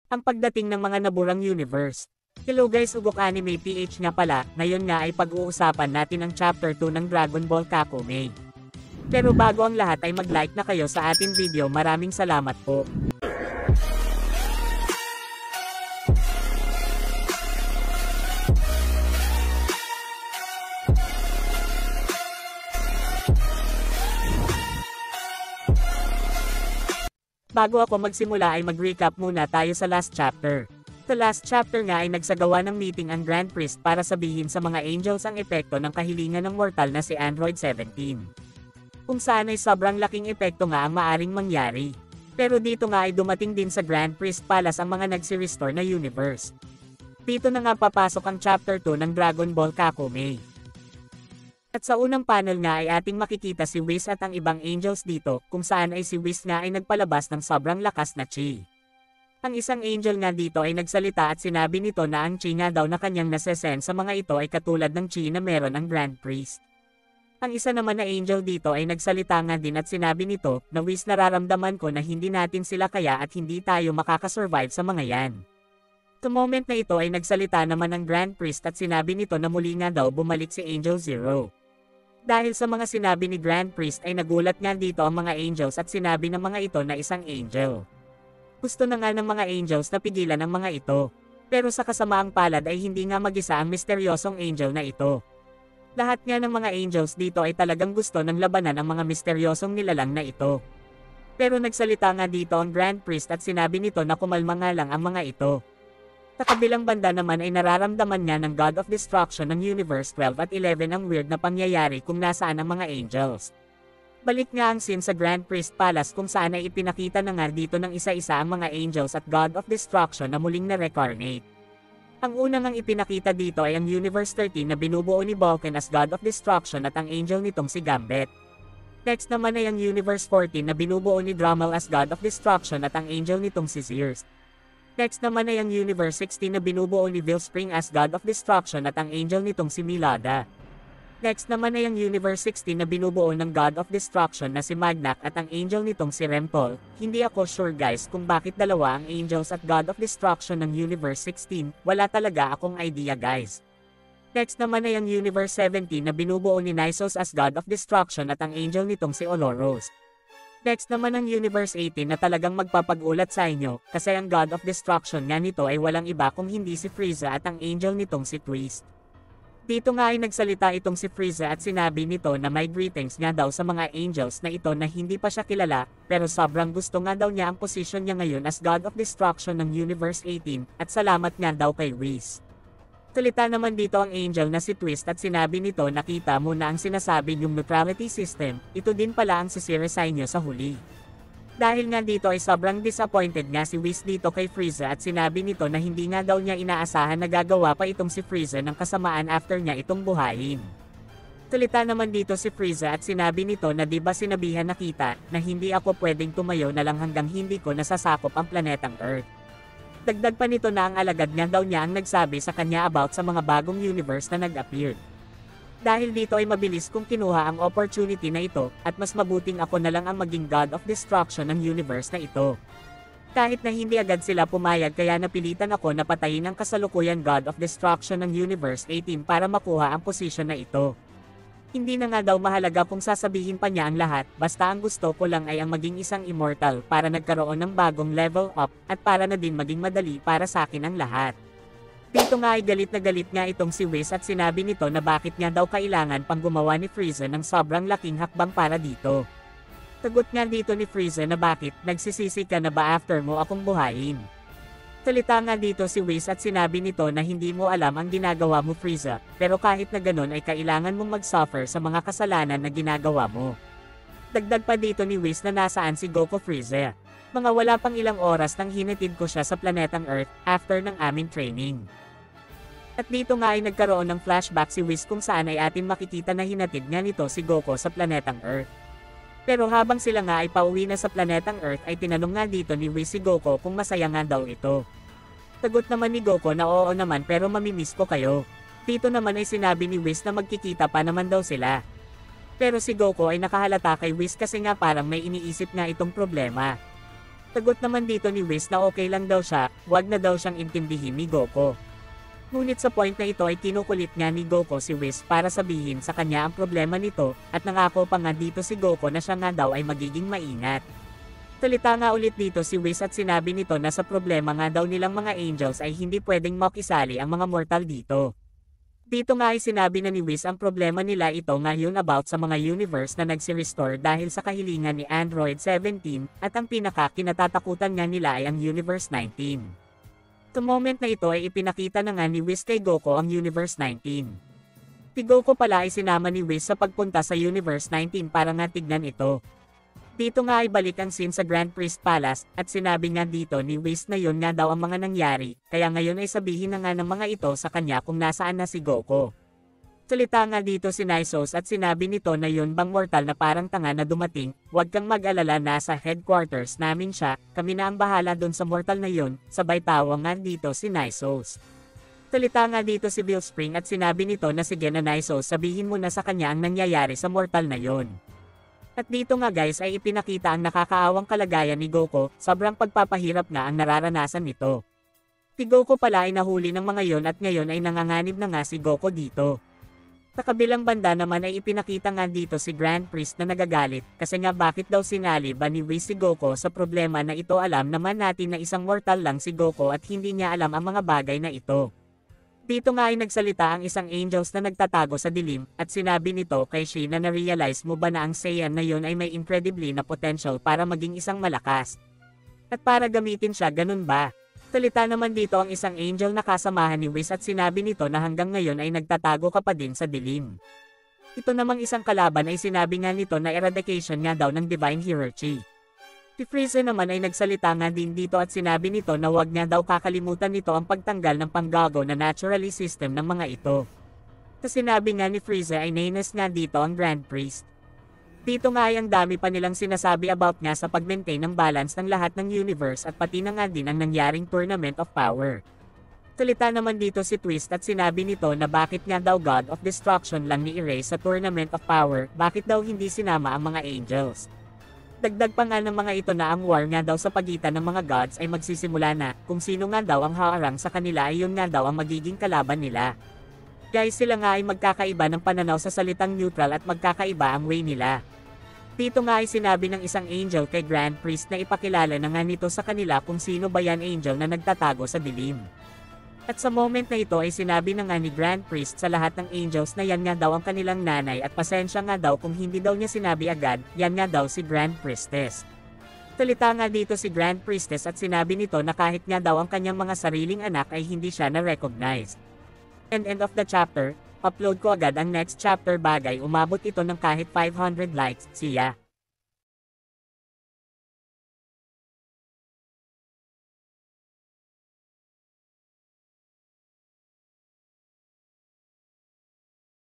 ang pagdating ng mga naburang universe. Hello guys, Ugok Anime PH nga pala, ngayon nga ay pag-uusapan natin ang Chapter 2 ng Dragon Ball Kakome. Pero bago ang lahat ay mag-like na kayo sa ating video, maraming salamat po. Bago ako magsimula ay mag-recap muna tayo sa last chapter. Sa last chapter nga ay nagsagawa ng meeting ang Grand Priest para sabihin sa mga angels ang epekto ng kahilingan ng mortal na si Android 17. Kung saan ay sobrang laking epekto nga ang maaring mangyari. Pero dito nga ay dumating din sa Grand Priest Palace ang mga nagsi-restore na universe. Dito na nga papasok ang chapter 2 ng Dragon Ball Kakome. At sa unang panel nga ay ating makikita si Whis at ang ibang angels dito, kung saan ay si Whis nga ay nagpalabas ng sobrang lakas na chi. Ang isang angel nga dito ay nagsalita at sinabi nito na ang chi nga daw na kanyang nasesen sa mga ito ay katulad ng chi na meron ang Grand Priest. Ang isa naman na angel dito ay nagsalita nga din at sinabi nito na Whis, nararamdaman ko na hindi natin sila kaya at hindi tayo makakasurvive sa mga yan. Sa moment na ito ay nagsalita naman ang Grand Priest at sinabi nito na muli nga daw bumalik si Angel Zero. Dahil sa mga sinabi ni Grand Priest ay nagulat nga dito ang mga angels at sinabi ng mga ito na isang angel. Gusto na nga ng mga angels na pigilan ang mga ito. Pero sa kasamaang palad ay hindi nga mag-isa ang misteryosong angel na ito. Lahat nga ng mga angels dito ay talagang gusto ng labanan ang mga misteryosong nilalang na ito. Pero nagsalita nga dito ang Grand Priest at sinabi nito na kumalma nga lang ang mga ito. Sa kabilang banda naman ay nararamdaman niya ng God of Destruction ng Universe 12 at 11 ang weird na pangyayari kung nasaan ang mga angels. Balik nga ang scene sa Grand Priest Palace kung saan ay ipinakita na nga dito ng isa-isa ang mga angels at God of Destruction na muling na-recarnate. Ang unang ang ipinakita dito ay ang Universe 13 na binubuo ni Vulcan as God of Destruction at ang angel nitong si Gambit. Next naman ay ang Universe 14 na binubuo ni Dromel as God of Destruction at ang angel nitong si Zeus. Next naman ay ang Universe 16 na binubuo ni Vilspring as God of Destruction at ang angel nitong si Milada. Next naman ay ang Universe 16 na binubuo ng God of Destruction na si Magnak at ang angel nitong si Rempol. Hindi ako sure guys kung bakit dalawa ang angels at God of Destruction ng Universe 16, wala talaga akong idea guys. Next naman ay ang Universe 17 na binubuo ni Nisos as God of Destruction at ang angel nitong si Oloros. Next naman ang Universe 18 na talagang magpapag-ulat sa inyo, kasi ang God of Destruction nga nito ay walang iba kung hindi si Frieza at ang angel nitong si Twist. Dito nga ay nagsalita itong si Frieza at sinabi nito na may greetings nga daw sa mga angels na ito na hindi pa siya kilala, pero sobrang gusto nga daw niya ang position niya ngayon as God of Destruction ng Universe 18, at salamat nga daw kay Whis. Salita naman dito ang angel na si Twist at sinabi nito nakita mo na ang sinasabi yung neutrality system, ito din pala ang sisiresign nyo sa huli. Dahil nga dito ay sobrang disappointed nga si Whis dito kay Frieza at sinabi nito na hindi nga daw niya inaasahan na gagawa pa itong si Frieza ng kasamaan after niya itong buhayin. Salita naman dito si Frieza at sinabi nito na diba sinabihan na kita na hindi ako pwedeng tumayo na lang hanggang hindi ko nasasakop ang planetang Earth. Dagdag pa nito na ang alagad nga daw niya ang nagsabi sa kanya about sa mga bagong universe na nag-appear. Dahil dito ay mabilis kong kinuha ang opportunity na ito, at mas mabuting ako na lang ang maging God of Destruction ng universe na ito. Kahit na hindi agad sila pumayag kaya napilitan ako na patayin ang kasalukuyan God of Destruction ng Universe 18 para makuha ang posisyon na ito. Hindi na nga daw mahalaga kung sasabihin pa niya ang lahat, basta ang gusto ko lang ay ang maging isang immortal para nagkaroon ng bagong level up, at para na din maging madali para sa akin ang lahat. Dito nga ay galit na galit nga itong si Whis at sinabi nito na bakit nga daw kailangan pang gumawa ni Frieza ng sobrang laking hakbang para dito. Sagot nga dito ni Frieza na bakit, nagsisisi ka na ba after mo akong buhayin? Salita nga dito si Whis at sinabi nito na hindi mo alam ang ginagawa mo Frieza, pero kahit na ganon ay kailangan mong mag-suffer sa mga kasalanan na ginagawa mo. Dagdag pa dito ni Whis na nasaan si Goku Frieza. Mga wala pang ilang oras nang hinatid ko siya sa planetang Earth after ng aming training. At dito nga ay nagkaroon ng flashback si Whis kung saan ay atin makikita na hinatid nga nito si Goku sa planetang Earth. Pero habang sila nga ay pauwi na sa planetang Earth ay tinanong nga dito ni Whis si Goku kung masaya nga daw ito. Sagot naman ni Goku na oo naman pero mamimiss ko kayo. Dito naman ay sinabi ni Whis na magkikita pa naman daw sila. Pero si Goku ay nakahalata kay Whis kasi nga parang may iniisip nga itong problema. Sagot naman dito ni Whis na okay lang daw siya, wag na daw siyang intindihin ni Goku. Ngunit sa point na ito ay kinukulit nga ni Goku si Whis para sabihin sa kanya ang problema nito, at nangako pa nga dito si Goku na siya nga daw ay magiging maingat. Salita nga ulit dito si Whis at sinabi nito na sa problema nga daw nilang mga angels ay hindi pwedeng makisali ang mga mortal dito. Dito nga ay sinabi na ni Whis ang problema nila ito ngayon about sa mga universe na nagsi-restore dahil sa kahilingan ni Android 17, at ang pinaka-kinatatakutan nga nila ay ang Universe 19. Sa moment na ito ay ipinakita na nga ni Whis kay Goku ang Universe 19. Si Goku pala ay sinama ni Whis sa pagpunta sa Universe 19 para nga tignan ito. Dito nga ay balik ang scene sa Grand Priest Palace, at sinabi nga dito ni Whis na yun nga daw ang mga nangyari, kaya ngayon ay sabihin na nga ng mga ito sa kanya kung nasaan na si Goku. Salita nga dito si Naisos at sinabi nito na yun bang mortal na parang tanga na dumating, wag kang mag-alala, nasa headquarters namin siya, kami na ang bahala dun sa mortal na yun, sabay tawa nga dito si Naisos. Salita nga dito si Bill Spring at sinabi nito na sige na Naisos, sabihin mo na sa kanya ang nangyayari sa mortal na yun. At dito nga guys ay ipinakita ang nakakaawang kalagayan ni Goku, sobrang pagpapahirap nga ang nararanasan nito. Si Goku pala ay nahuli ng mga yon at ngayon ay nanganganib na nga si Goku dito. Sa kabilang banda naman ay ipinakita nga dito si Grand Priest na nagagalit, kasi nga bakit daw sinali ba ni Whis si Goku sa problema na ito, alam naman natin na isang mortal lang si Goku at hindi niya alam ang mga bagay na ito. Dito nga ay nagsalita ang isang angels na nagtatago sa dilim, at sinabi nito kay Shi na na-realize mo ba na ang Saiyan na yun ay may incredibly na potential para maging isang malakas? At para gamitin siya, ganun ba? Salita naman dito ang isang angel na kasamahan ni Whis at sinabi nito na hanggang ngayon ay nagtatago ka pa din sa dilim. Ito namang isang kalaban ay sinabi nga nito na eradication nga daw ng Divine Hierarchy. Si Frieza naman ay nagsalita nga din dito at sinabi nito na wag niya daw kakalimutan nito ang pagtanggal ng panggago na naturally system ng mga ito. Sa sinabi nga ni Frieza ay nainis nga dito ang Grand Priest. Dito nga ay ang dami pa nilang sinasabi about nga sa pag-maintain ng balance ng lahat ng universe at pati na nga din ang nangyaring Tournament of Power. Salita naman dito si Twist at sinabi nito na bakit nga daw God of Destruction lang ni Erase sa Tournament of Power, bakit daw hindi sinama ang mga angels. Dagdag pa nga ng mga ito na ang war nga daw sa pagitan ng mga gods ay magsisimula na, kung sino nga daw ang haarang sa kanila ay yun nga daw ang magiging kalaban nila. Guys, sila nga ay magkakaiba ng pananaw sa salitang neutral at magkakaiba ang way nila. Dito nga ay sinabi ng isang angel kay Grand Priest na ipakilala na nga nito sa kanila kung sino ba yan angel na nagtatago sa dilim. At sa moment na ito ay sinabi na nga ni Grand Priest sa lahat ng angels na yan nga daw ang kanilang nanay at pasensya nga daw kung hindi daw niya sinabi agad, yan nga daw si Grand Priestess. Salita nga dito si Grand Priestess at sinabi nito na kahit nga daw ang kanyang mga sariling anak ay hindi siya na-recognize. And end of the chapter, upload ko agad ang next chapter, bagay umabot ito ng kahit 500 likes, siya.